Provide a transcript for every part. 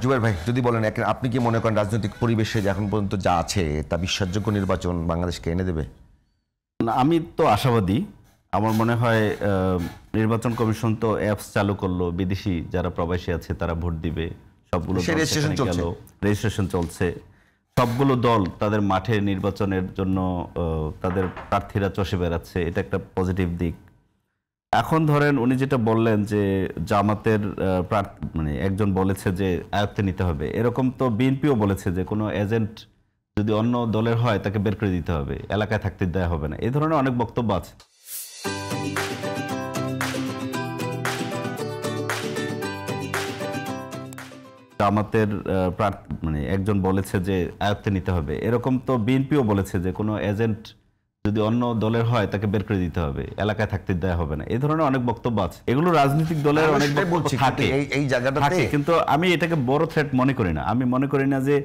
জুবায়ের ভাই যদি বলেন আপনি কি মনে করেন রাজনৈতিক পরিবেশে যে এখন পর্যন্ত যা আছে তা বিশ্বাসযোগ্য নির্বাচন বাংলাদেশকে এনে দেবে? আমি তো আশাবাদী। আমার মনে হয় নির্বাচন কমিশন তো অ্যাপস চালু করলো, বিদেশি যারা প্রবাসী আছে তারা ভোট দিবে, সবগুলো রেজিস্ট্রেশন চলছে, সবগুলো দল তাদের মাঠে নির্বাচনের জন্য তাদের প্রার্থীরা চষে বেড়াচ্ছে, এটা একটা পজিটিভ দিক। এখন ধরেন উনি যেটা বললেন যে জামাতের মানে একজন বলেছে যে আয়ত্তে নিতে হবে, এরকম তো বিএনপিও বলেছে যে কোনো এজেন্ট যদি অন্য দলের হয় তাকে বের করে দিতে হবে, এলাকায় থাকতে দেওয়া হবে না, এই ধরনের অনেক বক্তব্য আছে। জামাতের মানে একজন বলেছে যে আয়ত্তে নিতে হবে, এরকম তো বিএনপিও বলেছে যে কোনো এজেন্ট যদি অন্য দলের হয় তাকে বের করে দিতে হবে, এলাকায় থাকতে দেওয়া হবে না, এই ধরনের অনেক বক্তব্য আছে। এগুলো রাজনৈতিক দলের অনেক থাকে, কিন্তু আমি এটাকে বড় থ্রেট মনে করি না। আমি মনে করি না যে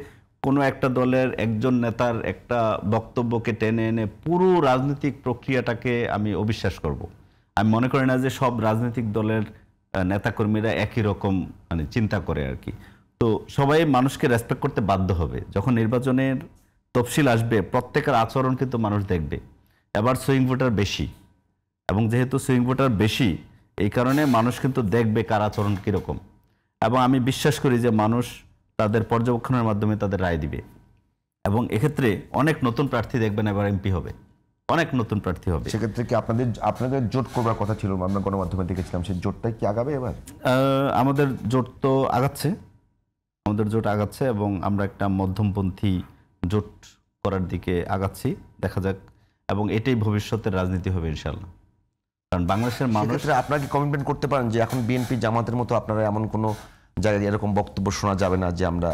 কোনো একটা দলের একজন নেতার একটা বক্তব্যকে টেনে এনে পুরো রাজনৈতিক প্রক্রিয়াটাকে আমি অবিশ্বাস করব। আমি মনে করি না যে সব রাজনৈতিক দলের নেতাকর্মীরা একই রকম মানে চিন্তা করে আর কি। তো সবাই মানুষকে রেসপেক্ট করতে বাধ্য হবে। যখন নির্বাচনের তফসিল আসবে প্রত্যেকের আচরণ কিন্তু মানুষ দেখবে। এবার সুইং ভোটার বেশি, এবং যেহেতু সুইং ভোটার বেশি এই কারণে মানুষ কিন্তু দেখবে কার আচরণ কীরকম, এবং আমি বিশ্বাস করি যে মানুষ তাদের পর্যবেক্ষণের মাধ্যমে তাদের রায় দিবে। এবং এক্ষেত্রে অনেক নতুন প্রার্থী দেখবেন এবার এমপি হবে, অনেক নতুন প্রার্থী হবে। সেক্ষেত্রে কি আপনাদের জোট করবার কথা ছিল? আমরা গণমাধ্যমে দেখেছিলাম, সেই জোটটাই কি আগাবে এবার? আমাদের জোট তো আগাচ্ছে, এবং আমরা একটা মধ্যমপন্থী জোট করার দিকে আগাচ্ছি, দেখা যাক। এবং এটাই ভবিষ্যতের রাজনীতি হবে ইনশাআল্লাহ। কারণ বাংলাদেশের মানুষ, আপনারা কি কমিটমেন্ট করতে পারেন যে এখন বিএনপি জামাতের মতো আপনারা এমন কোনো জায়গায় এরকম বক্তব্য শোনা যাবে না যে আমরা?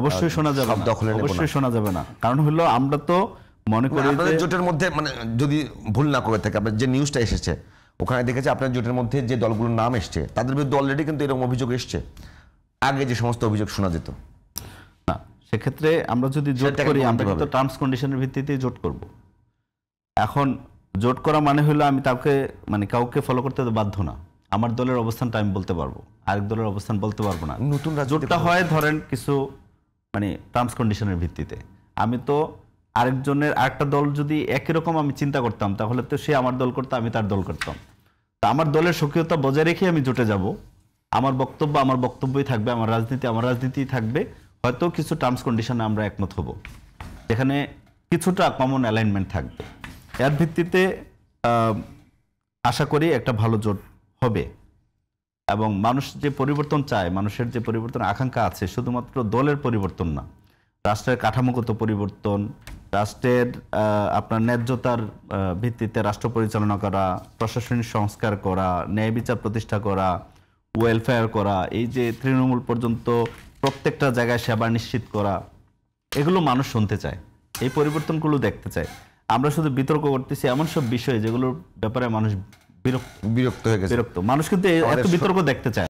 অবশ্যই শোনা যাবে না, অবশ্যই শোনা যাবে না। কারণ হলো আমরা তো মনে করি আপনাদের জোটের মধ্যে, মানে যদি ভুল না করে থাকে, আপনার যে নিউজটা এসেছে ওখানে দেখেছে আপনার জোটের মধ্যে যে দলগুলোর নাম এসছে তাদের বিরুদ্ধে অলরেডি কিন্তু এরকম অভিযোগ এসছে, আগে যে সমস্ত অভিযোগ শোনা যেত না। সেক্ষেত্রে আমরা যদি জোট করি, আমরা কিন্তু টার্মস কন্ডিশনের ভিত্তিতেই জোট করব। এখন জোট করা মানে হলো আমি তাকে মানে কাউকে ফলো করতে বাধ্য না। আমার দলের অবস্থানটা আমি বলতে পারবো, আরেক দলের অবস্থান বলতে পারবো না। নতুন জোটটা হয় ধরেন কিছু মানে টার্মস কন্ডিশনের ভিত্তিতে। আমি তো আরেকজনের আরেকটা দল যদি একই রকম আমি চিন্তা করতাম তাহলে তো সে আমার দল করতো, আমি তার দল করতাম। তা আমার দলের সক্রিয়তা বজায় রেখে আমি জোটে যাব। আমার বক্তব্য আমার বক্তব্যই থাকবে, আমার রাজনীতি আমার রাজনীতিই থাকবে। হয়তো কিছু টার্মস কন্ডিশনে আমরা একমত হব, যেখানে কিছুটা কমন অ্যালাইনমেন্ট থাকবে। এর ভিত্তিতে আশা করি একটা ভালো জোট হবে। এবং মানুষ যে পরিবর্তন চায়, মানুষের যে পরিবর্তন আকাঙ্ক্ষা আছে, শুধুমাত্র দলের পরিবর্তন না, রাষ্ট্রের কাঠামোগত পরিবর্তন, রাষ্ট্রের আপনার ন্যায্যতার ভিত্তিতে রাষ্ট্র পরিচালনা করা, প্রশাসনিক সংস্কার করা, ন্যায় বিচার প্রতিষ্ঠা করা, ওয়েলফেয়ার করা, এই যে তৃণমূল পর্যন্ত প্রত্যেকটা জায়গায় সেবা নিশ্চিত করা, এগুলো মানুষ শুনতে চায়, এই পরিবর্তনগুলো দেখতে চায়। আমরা শুধু বিতর্ক করতেছি এমন সব বিষয় যেগুলোর ব্যাপারে মানুষ বিরক্ত হয়ে গেছে। মানুষ কিন্তু এত বিতর্ক দেখতে চায়।